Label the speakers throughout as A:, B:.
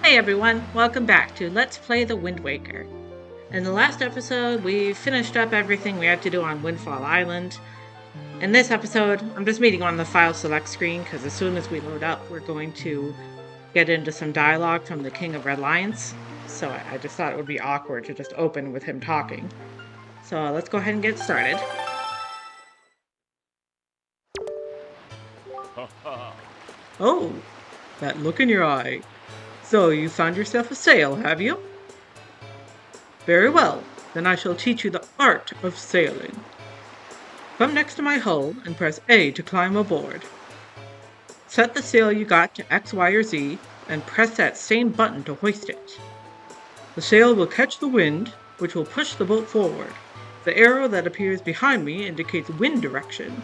A: Hey everyone, welcome back to Let's Play the Wind Waker. In the last episode, we finished up everything we had to do on Windfall Island. In this episode, I'm just meeting on the file select screen because as soon as we load up, we're going to get into some dialogue from the King of Red Lions. So I just thought it would be awkward to just open with him talking. So let's go ahead and get started. Oh, that look in your eye. So you found yourself a sail, have you? Very well, then I shall teach you the art of sailing. Come next to my hull and press A to climb aboard. Set the sail you got to X, Y, or Z and press that same button to hoist it. The sail will catch the wind, which will push the boat forward. The arrow that appears behind me indicates wind direction.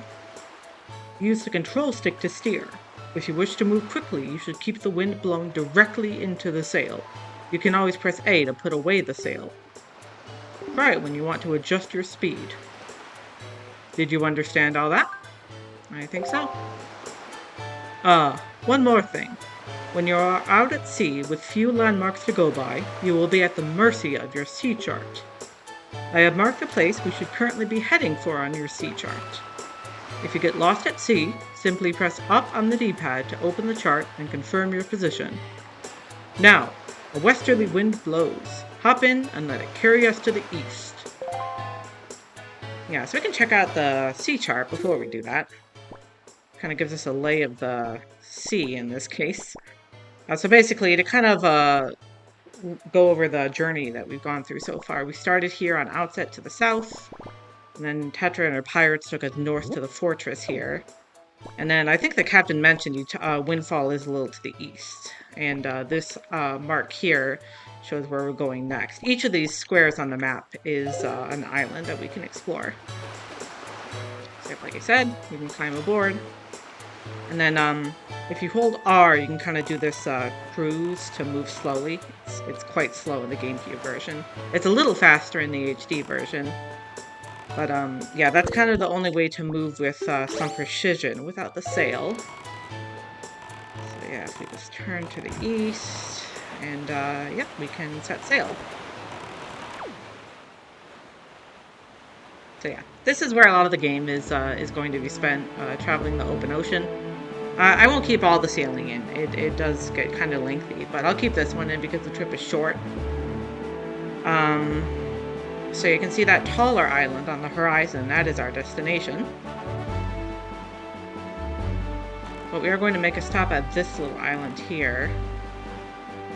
A: Use the control stick to steer. If you wish to move quickly, you should keep the wind blowing directly into the sail. You can always press A to put away the sail. Try it when you want to adjust your speed. Did you understand all that? I think so. One more thing. When you are out at sea with few landmarks to go by, you will be at the mercy of your sea chart. I have marked the place we should currently be heading for on your sea chart. If you get lost at sea, simply press up on the D-pad to open the chart and confirm your position. Now, a westerly wind blows. Hop in and let it carry us to the east. Yeah, so we can check out the sea chart before we do that. Kind of gives us a lay of the sea in this case. So basically, to kind of go over the journey that we've gone through so far, we started here on Outset to the south, and then Tetra and her pirates took us north to the fortress here. And then I think the captain mentioned Windfall is a little to the east. And this mark here shows where we're going next. Each of these squares on the map is an island that we can explore. So like I said, we can climb aboard. And then if you hold R, you can kind of do this cruise to move slowly. It's quite slow in the GameCube version. It's a little faster in the HD version. But yeah, that's kind of the only way to move with some precision without the sail. So yeah, if we just turn to the east, and yep, we can set sail. So yeah, this is where a lot of the game is going to be spent, traveling the open ocean. I won't keep all the sailing in. It does get kind of lengthy, but I'll keep this one in because the trip is short. So you can see that taller island on the horizon. That is our destination. But we are going to make a stop at this little island here.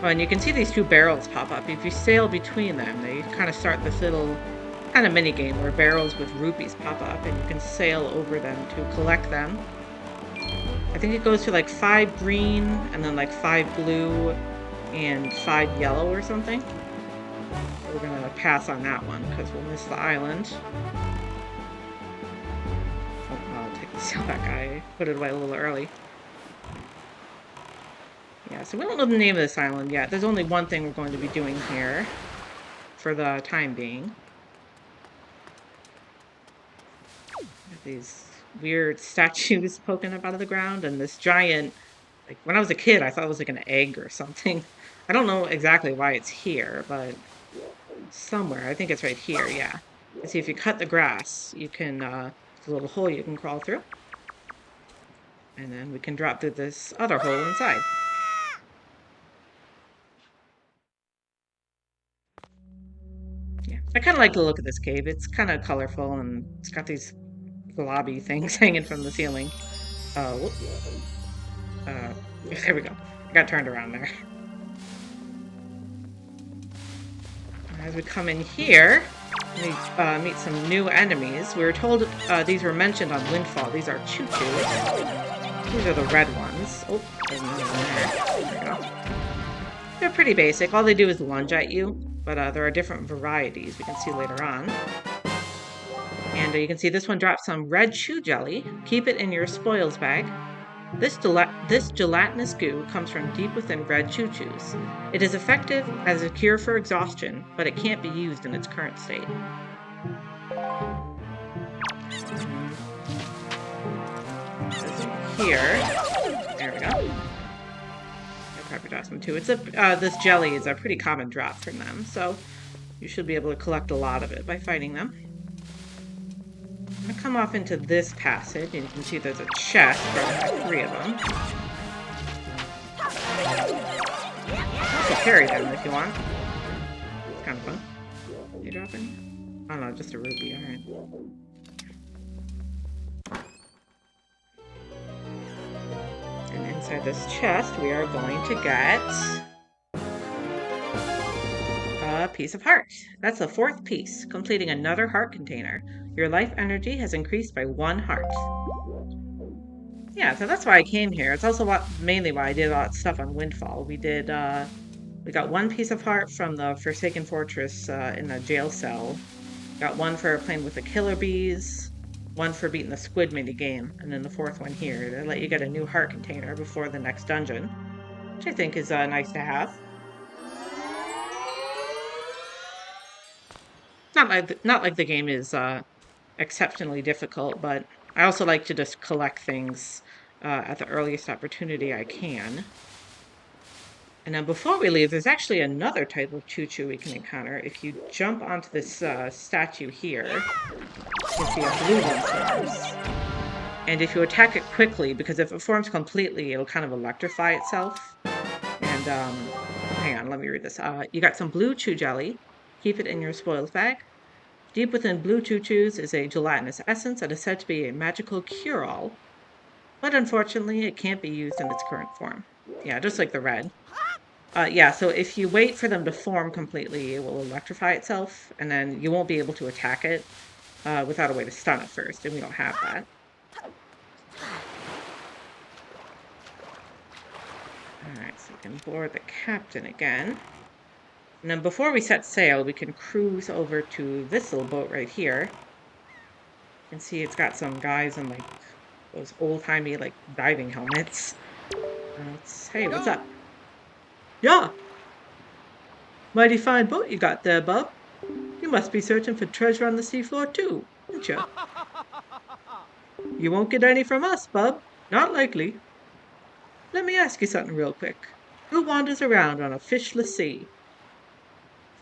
A: Oh, and you can see these two barrels pop up. If you sail between them, they kind of start this little kind of mini game where barrels with rupees pop up and you can sail over them to collect them. I think it goes to like 5 green and then like 5 blue and 5 yellow or something. We're going to pass on that one because we'll miss the island. Oh, I'll take the sail back. I put it away a little early. Yeah, so we don't know the name of this island yet. There's only one thing we're going to be doing here for the time being. These weird statues poking up out of the ground and this giant, like when I was a kid, I thought it was like an egg or something. I don't know exactly why it's here, but somewhere. I think it's right here, yeah. You see, if you cut the grass, you can, there's a little hole you can crawl through. And then we can drop through this other hole inside. Yeah, I kind of like the look of this cave. It's kind of colorful and it's got these globby things hanging from the ceiling. There we go. I got turned around there. As we come in here, we meet some new enemies. We were told these were mentioned on Windfall. These are choo-choo. These are the red ones. Oh, there's another one there. There we go. They're pretty basic. All they do is lunge at you, but there are different varieties we can see later on. And you can see this one drops some red chew jelly. Keep it in your spoils bag. This gelatinous goo comes from deep within red choo-choos. It is effective as a cure for exhaustion, but it can't be used in its current state. Here, there we go. Pepper Blossom too. It's a this jelly is a pretty common drop from them, so you should be able to collect a lot of it by fighting them. I'm gonna come off into this passage, and you can see there's a chest for 3 of them. You can also carry them if you want. It's kind of fun. You dropping? Oh no, just a rupee. All right. And inside this chest, we are going to get a piece of heart. That's the 4th piece, completing another heart container. Your life energy has increased by 1 heart. Yeah, so that's why I came here. It's also mainly why I did a lot of stuff on Windfall. We got 1 piece of heart from the Forsaken Fortress in the jail cell. Got 1 for playing with the killer bees, 1 for beating the squid mini game, and then the 4th one here to let you get a new heart container before the next dungeon, which I think is nice to have. Not like the game is exceptionally difficult, but I also like to just collect things at the earliest opportunity I can. And then before we leave, there's actually another type of choo-choo we can encounter. If you jump onto this statue here, you see a blue one forms. And if you attack it quickly, because if it forms completely, it'll kind of electrify itself. And, hang on, let me read this. You got some blue chew jelly. Keep it in your spoils bag. Deep within blue choo-choos is a gelatinous essence that is said to be a magical cure-all. But unfortunately, it can't be used in its current form. Yeah, just like the red. Yeah, so if you wait for them to form completely, it will electrify itself, and then you won't be able to attack it without a way to stun it first, and we don't have that. Alright, so we can board the captain again. And then before we set sail, we can cruise over to this little boat right here. You can see it's got some guys in, like, those old-timey, like, diving helmets. Hey, what's up? Yeah. Mighty fine boat you got there, bub. You must be searching for treasure on the seafloor too, aren't you? You won't get any from us, bub. Not likely. Let me ask you something real quick. Who wanders around on a fishless sea?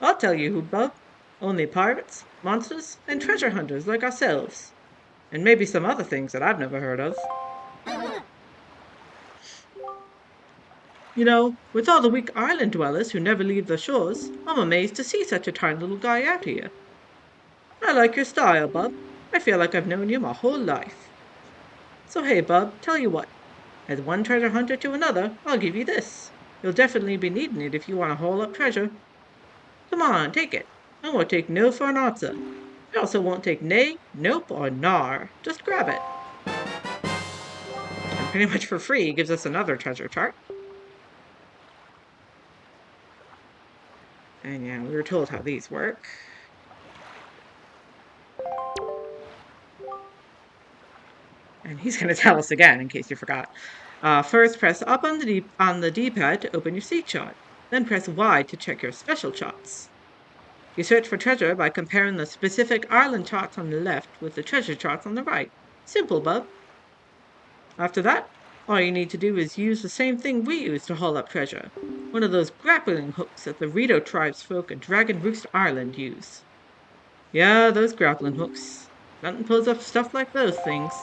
A: I'll tell you who, bub. Only pirates, monsters, and treasure hunters like ourselves. And maybe some other things that I've never heard of. You know, with all the weak island dwellers who never leave the shores, I'm amazed to see such a tiny little guy out here. I like your style, bub. I feel like I've known you my whole life. So hey, bub, tell you what. As one treasure hunter to another, I'll give you this. You'll definitely be needing it if you want to haul up treasure. Come on, take it. I won't take no for an answer. I also won't take nay, nope, or nar. Just grab it. And pretty much for free, it gives us another treasure chart. And yeah, we were told how these work. And he's going to tell us again, in case you forgot. First, press up on the D-pad to open your sea chart. Then press Y to check your special charts. You search for treasure by comparing the specific island charts on the left with the treasure charts on the right. Simple, bub. After that, all you need to do is use the same thing we use to haul up treasure. One of those grappling hooks that the Rito tribesfolk at Dragon Roost Island use. Yeah, those grappling hooks. Nothing pulls up stuff like those things.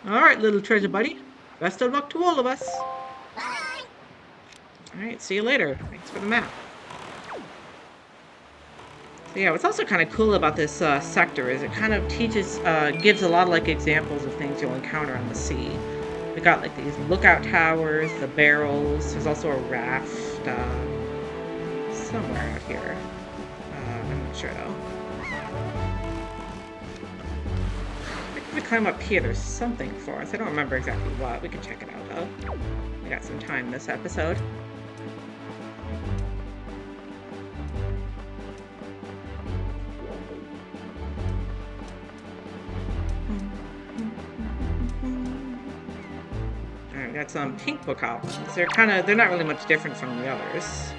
A: Alright, little treasure buddy. Best of luck to all of us. Alright, see you later. Thanks for the map. So yeah, what's also kind of cool about this sector is it kind of teaches, gives a lot of like examples of things you'll encounter on the sea. We got like these lookout towers, the barrels, there's also a raft somewhere out here. I'm not sure though. If we climb up here, there's something for us. I don't remember exactly what. We can check it out though. We got some time this episode. Got some pink book goblins. They're not really much different from the others.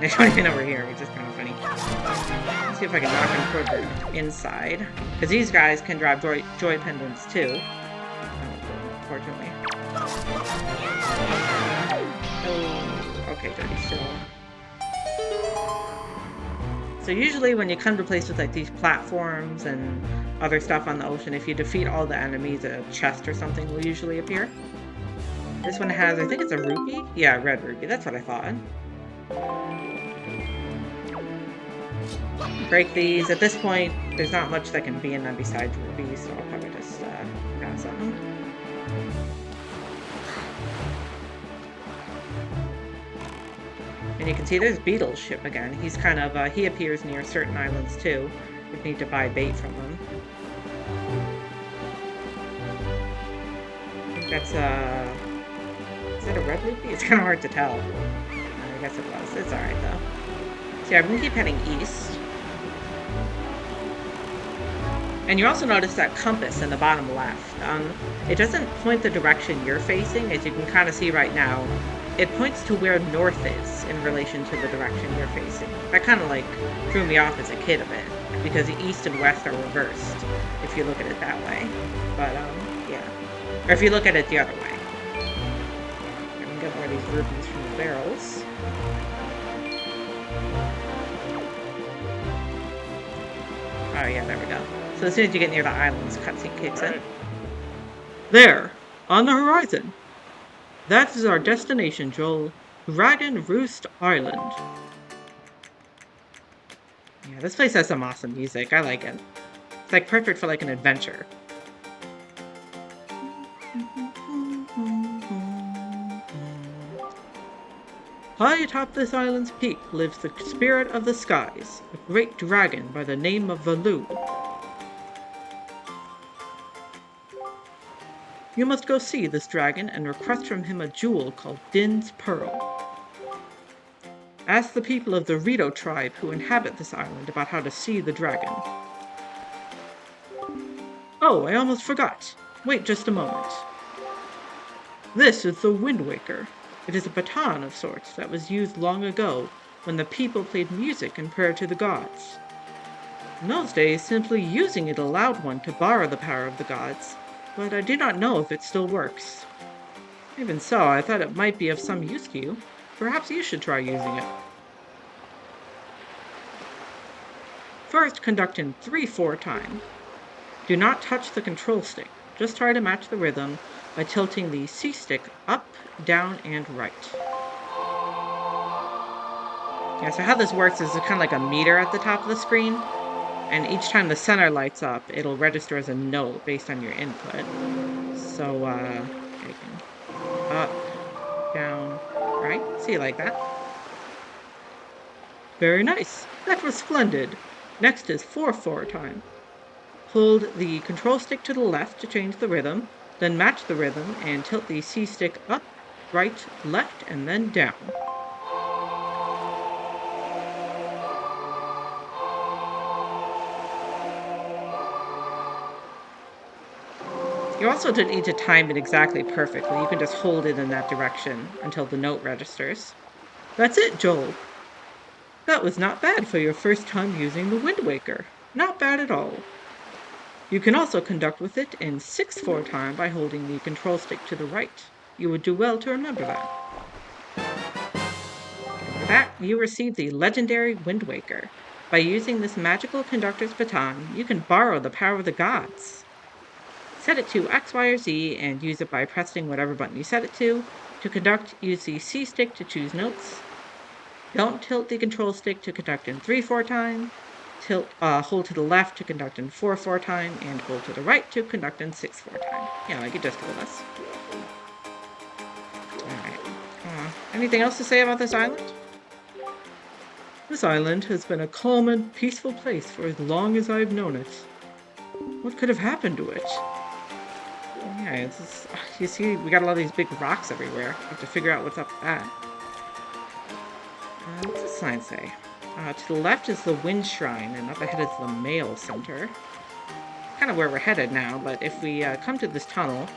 A: They don't even know we're here, which is kind of funny. Let's see if I can knock them toward the inside. Because these guys can drop joy pendants too. Unfortunately. Okay, good, he's still... So usually when you come to places with like these platforms and other stuff on the ocean, if you defeat all the enemies, a chest or something will usually appear. This one has, I think it's a rupee? Yeah, red rupee, that's what I thought. Break these. At this point, there's not much that can be in them besides rubies, so I'll probably just pass on them. And you can see there's Beetle's ship again. He's kind of, he appears near certain islands too. You need to buy bait from him. I think that's, is that a red rupee? It's kind of hard to tell. I guess it was. It's alright though. So yeah, I'm gonna keep heading east. And you also notice that compass in the bottom left. It doesn't point the direction you're facing, as you can kind of see right now. It points to where north is in relation to the direction you're facing. That kind of like threw me off as a kid a bit, because the east and west are reversed, if you look at it that way. But, yeah. Or if you look at it the other way. I'm gonna get more of these rupees from the barrels. Oh yeah, there we go. So as soon as you get near the islands, cutscene kicks in. There, on the horizon. That is our destination, Joel. Dragon Roost Island. Yeah, this place has some awesome music. I like it. It's like perfect for like an adventure. High atop this island's peak lives the spirit of the skies, a great dragon by the name of Valoo. You must go see this dragon and request from him a jewel called Din's Pearl. Ask the people of the Rito tribe who inhabit this island about how to see the dragon. Oh, I almost forgot. Wait just a moment. This is the Wind Waker. It is a baton of sorts that was used long ago when the people played music in prayer to the gods. In those days, simply using it allowed one to borrow the power of the gods, but I do not know if it still works. Even so, I thought it might be of some use to you. Perhaps you should try using it. First, conduct in 3/4 time. Do not touch the control stick. Just try to match the rhythm by tilting the C stick up, down, and right. Yeah, so how this works is it's kind of like a meter at the top of the screen, and each time the center lights up, it'll register as a note based on your input. So, up, down, right? See, like that? Very nice. That was splendid. Next is 4/4 time. Hold the control stick to the left to change the rhythm, then match the rhythm and tilt the C stick up, right, left, and then down. You also don't need to time it exactly perfectly. You can just hold it in that direction until the note registers. That's it, Joel. That was not bad for your first time using the Wind Waker. Not bad at all. You can also conduct with it in 6/4 time by holding the control stick to the right. You would do well to remember that. For that, you receive the legendary Wind Waker. By using this magical conductor's baton, you can borrow the power of the gods. Set it to X, Y, or Z and use it by pressing whatever button you set it to. To conduct, use the C stick to choose notes. Don't tilt the control stick to conduct in 3/4 time. Hold to the left to conduct in 4/4 time, and hold to the right to conduct in 6/4 time. Yeah, like you just told us. Alright. Anything else to say about this island? This island has been a calm and peaceful place for as long as I've known it. What could have happened to it? Yeah, you see, we got a lot of these big rocks everywhere. We have to figure out what's up with that. What's the sign say? To the left is the Wind Shrine, and up ahead is the Mail Center. Kind of where we're headed now, but if we come to this tunnel,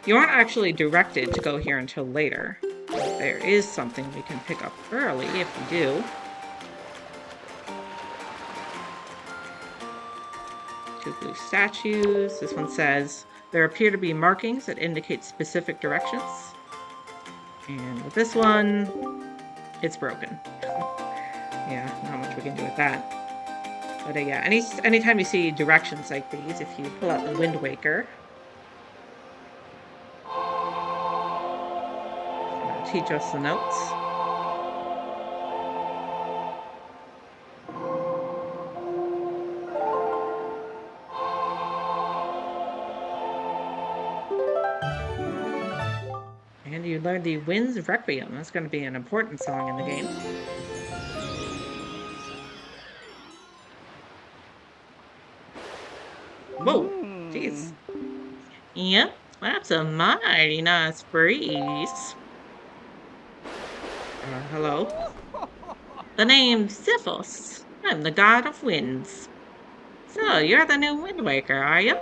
A: you aren't actually directed to go here until later. But there is something we can pick up early if we do. Two blue statues. This one says, there appear to be markings that indicate specific directions. And with this one, it's broken. Yeah, not much we can do with that. But yeah, anytime you see directions like these, if you pull out the Wind Waker, it'll teach us the notes. And you learn the Wind's Requiem. That's going to be an important song in the game. Whoa, jeez. Yep, that's a mighty nice breeze. Hello? The name's Ziphos. I'm the god of winds. So, you're the new Wind Waker, are you?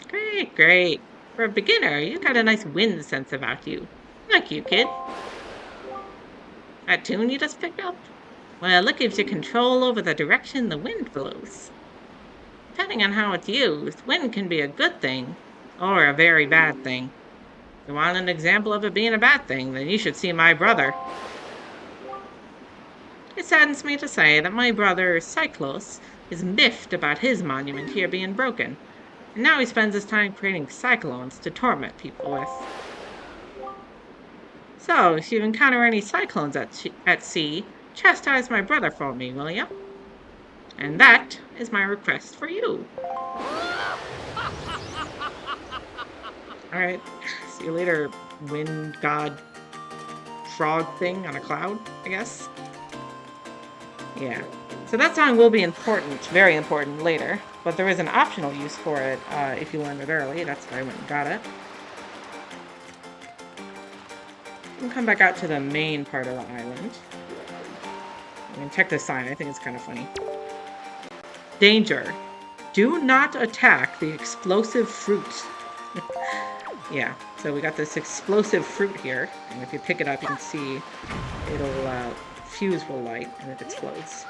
A: Great, great. For a beginner, you got a nice wind sense about you. Like you, kid. That tune you just picked up? Well, it gives you control over the direction the wind blows. Depending on how it's used, wind can be a good thing, or a very bad thing. If you want an example of it being a bad thing, then you should see my brother. It saddens me to say that my brother, Cyclos, is miffed about his monument here being broken, and now he spends his time creating cyclones to torment people with. So, if you encounter any cyclones at sea, chastise my brother for me, will you? And that is my request for you. Alright, see you later, wind god frog thing on a cloud, I guess. Yeah, so that song will be important, very important later, but there is an optional use for it if you learn it early. That's why I went and got it. We can come back out to the main part of the island. You can check this sign, I think it's kind of funny. Danger. Do not attack the explosive fruit. Yeah, so we got this explosive fruit here, and if you pick it up, you can see it'll fuse will light and it explodes.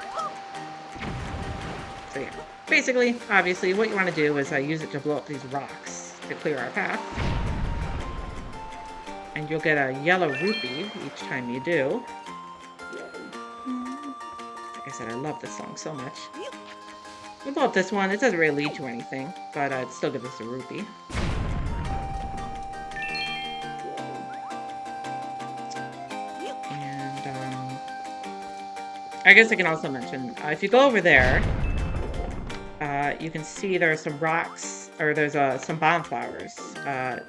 A: So yeah, basically, obviously, what you want to do is use it to blow up these rocks to clear our path. And you'll get a yellow rupee each time you do. Like I said, I love this song so much. We blow up this one. It doesn't really lead to anything, but it still gives us a rupee. And I guess I can also mention, if you go over there, you can see there's some rocks, or there's some bonfires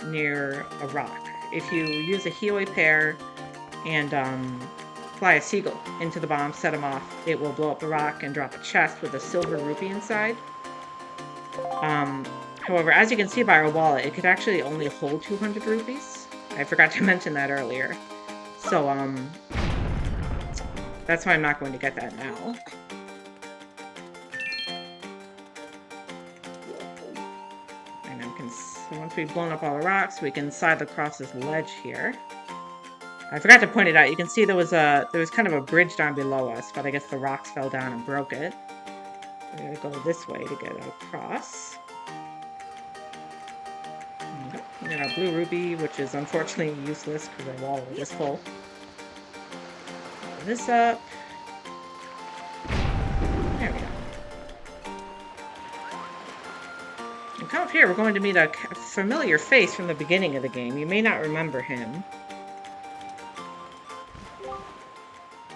A: near a rock. If you use a Hioi pear and fly a seagull into the bomb, set them off, it will blow up the rock and drop a chest with a silver rupee inside. However, as you can see by our wallet, it could actually only hold 200 rupees. I forgot to mention that earlier. So, that's why I'm not going to get that now. And then once we've blown up all the rocks, we can slide across this ledge here. I forgot to point it out. You can see there was kind of a bridge down below us, but I guess the rocks fell down and broke it. We're gonna go this way to get across. We got our blue rupee, which is unfortunately useless because our wallet is full. Open this up. There we go. And come up here, we're going to meet a familiar face from the beginning of the game. You may not remember him.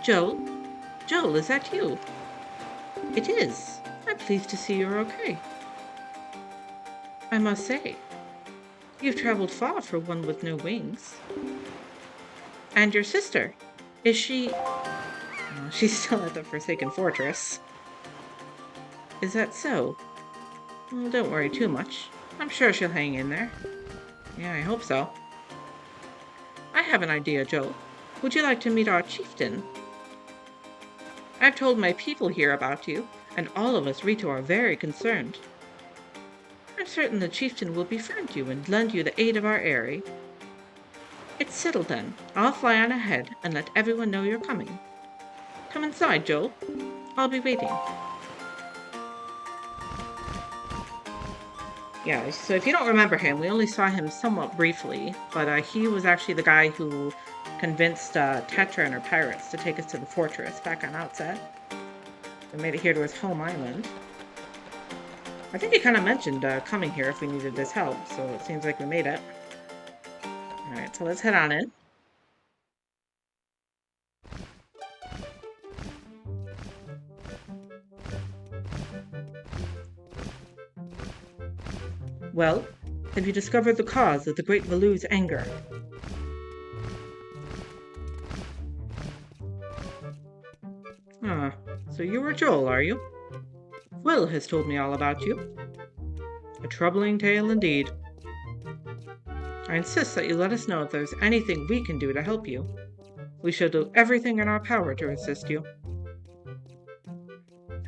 A: Joel? Joel, is that you? It is. I'm pleased to see you're okay. I must say, you've traveled far for one with no wings. And your sister, is she... Oh, she's still at the Forsaken Fortress. Is that so? Well, don't worry too much. I'm sure she'll hang in there. Yeah, I hope so. I have an idea, Joel. Would you like to meet our chieftain? I've told my people here about you, and all of us Rito are very concerned. I'm certain the chieftain will befriend you and lend you the aid of our Aerie. It's settled then. I'll fly on ahead and let everyone know you're coming. Come inside, Joel. I'll be waiting. Yeah, so if you don't remember him, we only saw him somewhat briefly, but he was actually the guy who convinced Tetra and her pirates to take us to the fortress back on Outset. We made it here to his home island. I think he kind of mentioned coming here if we needed his help, so it seems like we made it. Alright, so let's head on in. Well, have you discovered the cause of the Great Valu's anger? Ah, so you are Joel, are you? Will has told me all about you. A troubling tale indeed. I insist that you let us know if there's anything we can do to help you. We shall do everything in our power to assist you.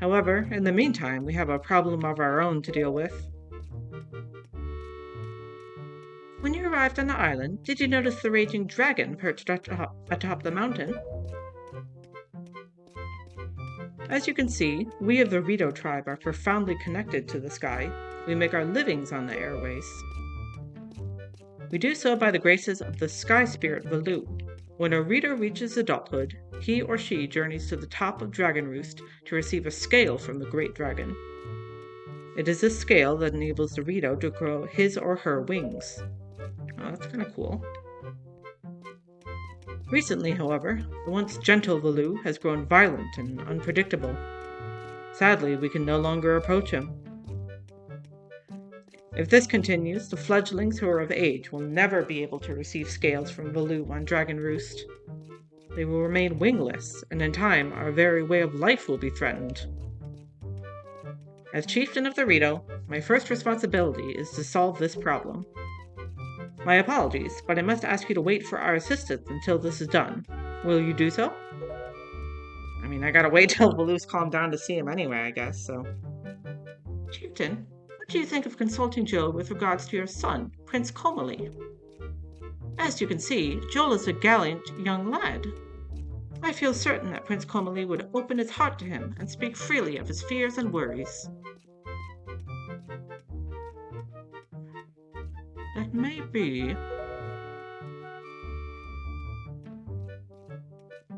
A: However, in the meantime, we have a problem of our own to deal with. When you arrived on the island, did you notice the raging dragon perched atop the mountain? As you can see, we of the Rito tribe are profoundly connected to the sky. We make our livings on the airways. We do so by the graces of the sky spirit Valu. When a Rito reaches adulthood, he or she journeys to the top of Dragon Roost to receive a scale from the great dragon. It is this scale that enables the Rito to grow his or her wings. Oh, that's kind of cool. Recently, however, the once gentle Valu has grown violent and unpredictable. Sadly, we can no longer approach him. If this continues, the fledglings who are of age will never be able to receive scales from Valu on Dragon Roost. They will remain wingless, and in time, our very way of life will be threatened. As chieftain of the Rito, my first responsibility is to solve this problem. My apologies, but I must ask you to wait for our assistance until this is done. Will you do so? I mean, I gotta wait till Valu's calmed down to see him anyway, I guess, so. Chieftain, what do you think of consulting Joel with regards to your son, Prince Komali? As you can see, Joel is a gallant young lad. I feel certain that Prince Komali would open his heart to him and speak freely of his fears and worries. That may be.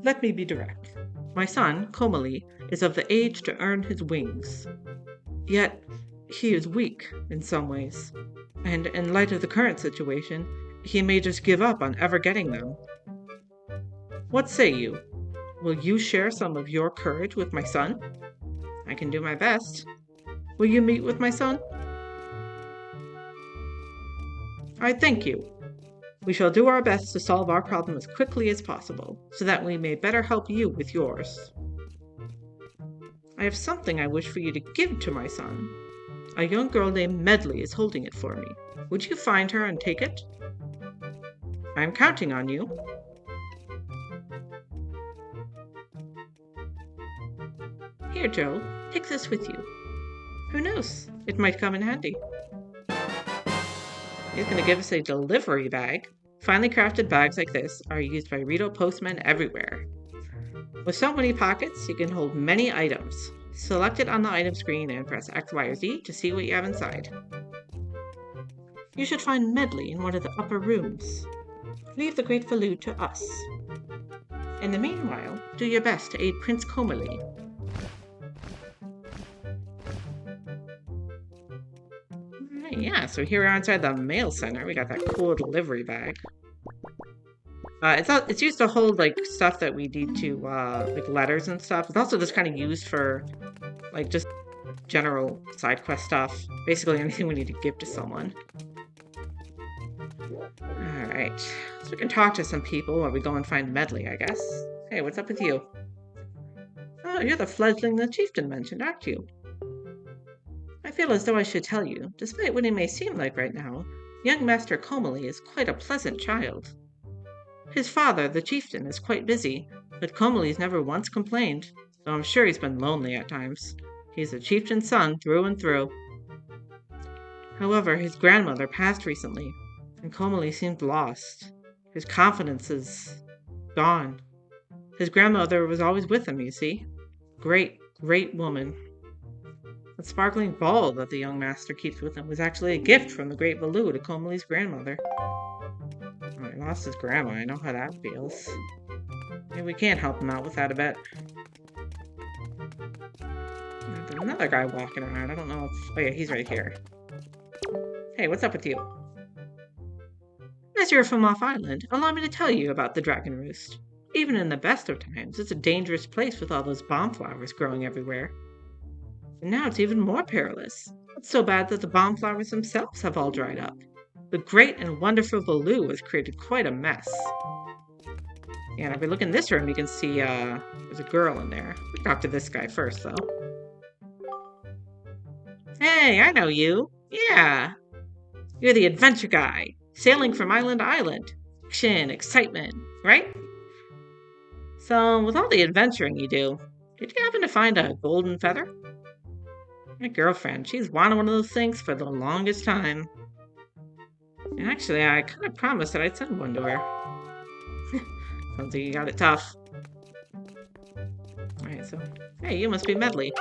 A: Let me be direct. My son, Komali, is of the age to earn his wings. Yet, he is weak in some ways, and in light of the current situation, he may just give up on ever getting them. What say you? Will you share some of your courage with my son? I can do my best. Will you meet with my son? I thank you. We shall do our best to solve our problem as quickly as possible, so that we may better help you with yours. I have something I wish for you to give to my son. A young girl named Medley is holding it for me. Would you find her and take it? I am counting on you. Here, Joe, take this with you. Who knows? It might come in handy. He's going to give us a delivery bag. Finely crafted bags like this are used by Rito postmen everywhere. With so many pockets, you can hold many items. Select it on the item screen and press X, Y, or Z to see what you have inside. You should find Medley in one of the upper rooms. Leave the Great Valu to us. In the meanwhile, do your best to aid Prince Komali. Yeah, so here we are inside the mail center. We got that cool delivery bag. It's used to hold like stuff that we need to like letters and stuff. It's also just kind of used for like just general side quest stuff. Basically anything we need to give to someone. Alright, so we can talk to some people while we go and find Medley, I guess. Hey, what's up with you? Oh, you're the fledgling the chieftain mentioned, aren't you? I feel as though I should tell you, despite what he may seem like right now, young Master Komali is quite a pleasant child. His father, the chieftain, is quite busy, but Komali's never once complained, though I'm sure he's been lonely at times. He's a chieftain's son through and through. However, his grandmother passed recently, and Komali seemed lost. His confidence is gone. His grandmother was always with him, you see. Great, great woman. The sparkling ball that the young master keeps with him was actually a gift from the great Baloo to Komali's grandmother. Oh, he lost his grandma. I know how that feels. Maybe we can't help him out with that a bit. There's another guy walking around. I don't know if... Oh yeah, he's right here. Hey, what's up with you? As you're from off island, allow me to tell you about the Dragon Roost. Even in the best of times, it's a dangerous place with all those bomb flowers growing everywhere. And now it's even more perilous. It's so bad that the bomb flowers themselves have all dried up. The great and wonderful Baloo has created quite a mess. Yeah, and if we look in this room, you can see there's a girl in there. We talk to this guy first, though. Hey, I know you. Yeah. You're the adventure guy, sailing from island to island. Action, excitement, right? So, with all the adventuring you do, did you happen to find a golden feather? My girlfriend, she's wanted one of those things for the longest time. And actually, I kind of promised that I'd send one to her. Sounds like you got it tough. Alright, so... Hey, you must be Medley.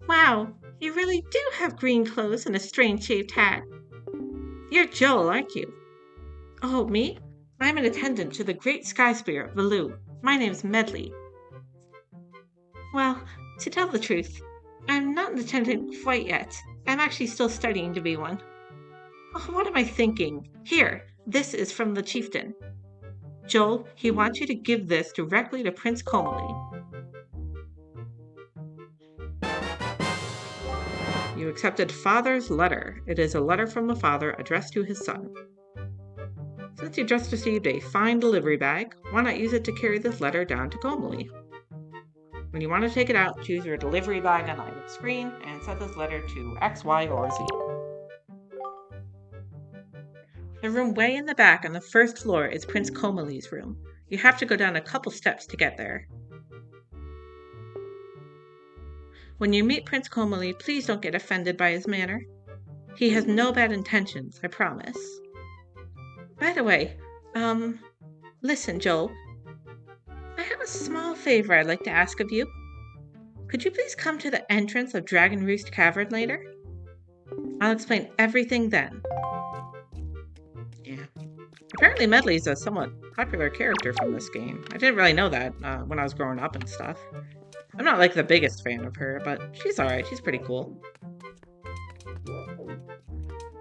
A: Wow, you really do have green clothes and a strange-shaped hat. You're Joel, aren't you? Oh, me? I'm an attendant to the great sky spirit, Baloo. My name's Medley. Well, to tell the truth, I'm not an attendant quite yet. I'm actually still studying to be one. Oh, what am I thinking? Here, this is from the chieftain. Joel, he wants you to give this directly to Prince Komali. You accepted Father's letter. It is a letter from a father addressed to his son. Since you just received a fine delivery bag, why not use it to carry this letter down to Komali? When you want to take it out, choose your delivery bag on the screen and send this letter to X, Y, or Z. The room way in the back on the first floor is Prince Komali's room. You have to go down a couple steps to get there. When you meet Prince Komali, please don't get offended by his manner. He has no bad intentions, I promise. By the way, listen, Joel. I have a small favor I'd like to ask of you. Could you please come to the entrance of Dragon Roost Cavern later? I'll explain everything then. Yeah. Apparently Medley's a somewhat popular character from this game. I didn't really know that when I was growing up and stuff. I'm not like the biggest fan of her, but she's alright. She's pretty cool.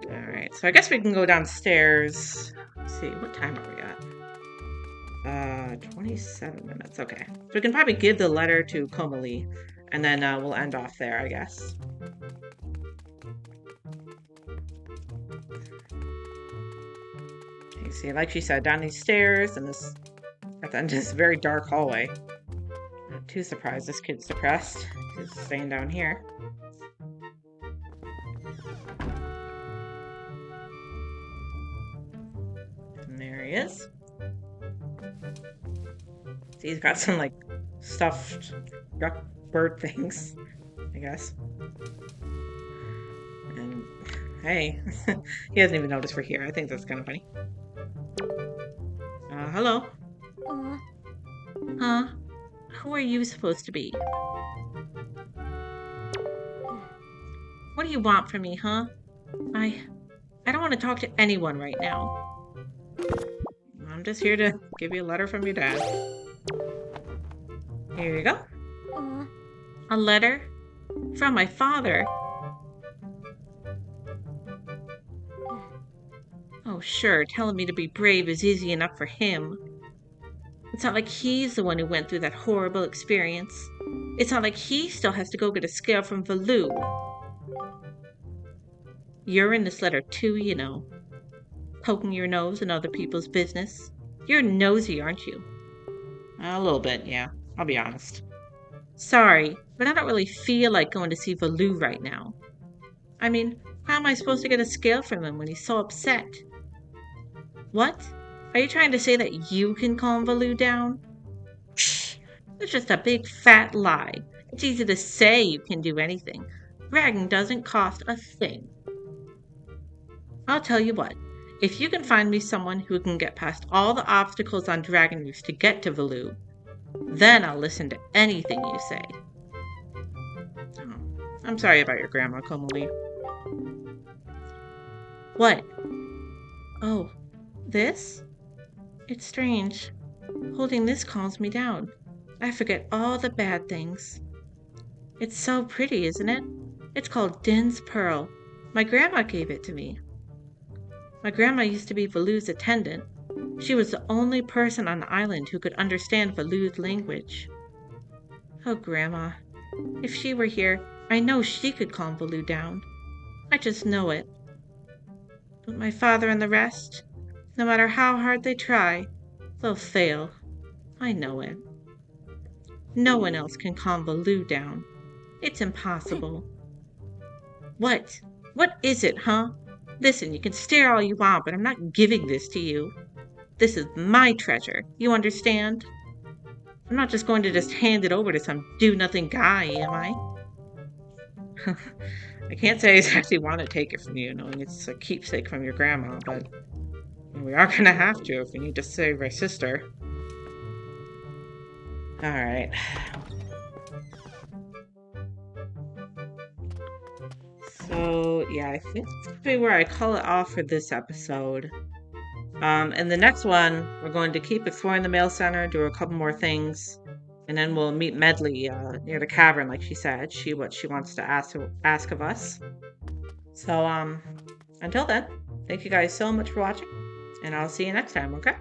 A: Alright, so I guess we can go downstairs. Let's see, what time are we at? 27 minutes. Okay. So we can probably give the letter to Komali, and then we'll end off there, I guess. You see, like she said, down these stairs, and this at the end of this very dark hallway. Not too surprised this kid's depressed. He's staying down here. And there he is. See, he's got some, like, stuffed duck bird things, I guess. And, hey, he hasn't even noticed we're here. I think that's kind of funny. Hello? Huh? Who are you supposed to be? What do you want from me, huh? I don't want to talk to anyone right now. I'm just here to give you a letter from your dad. Here you go. A letter? From my father? Oh, sure, telling me to be brave is easy enough for him. It's not like he's the one who went through that horrible experience. It's not like he still has to go get a scale from Baloo. You're in this letter too, you know. Poking your nose in other people's business. You're nosy, aren't you? A little bit, yeah. I'll be honest. Sorry, but I don't really feel like going to see Baloo right now. I mean, how am I supposed to get a scale from him when he's so upset? What? Are you trying to say that you can calm Baloo down? Psh, it's just a big fat lie. It's easy to say you can do anything. Bragging doesn't cost a thing. I'll tell you what. If you can find me someone who can get past all the obstacles on Dragon Roost to get to Baloo, then I'll listen to anything you say. Oh, I'm sorry about your grandma, Komali. What? Oh, this? It's strange. Holding this calms me down. I forget all the bad things. It's so pretty, isn't it? It's called Din's Pearl. My grandma gave it to me. My grandma used to be Valu's attendant. She was the only person on the island who could understand Valu's language. Oh, Grandma. If she were here, I know she could calm Valu down. I just know it. But my father and the rest, no matter how hard they try, they'll fail. I know it. No one else can calm Valu down. It's impossible. What? What is it, huh? Listen, you can stare all you want, but I'm not giving this to you. This is my treasure. You understand? I'm not just going to just hand it over to some do-nothing guy, am I? I can't say I exactly want to take it from you, knowing it's a keepsake from your grandma, but we are gonna have to if we need to save our sister. Alright. So, yeah, I think that's gonna be where I call it off for this episode. And the next one, we're going to keep exploring the mail center, do a couple more things, and then we'll meet Medley near the cavern, like she said. What she wants to ask of us. So, until then, thank you guys so much for watching, and I'll see you next time, okay?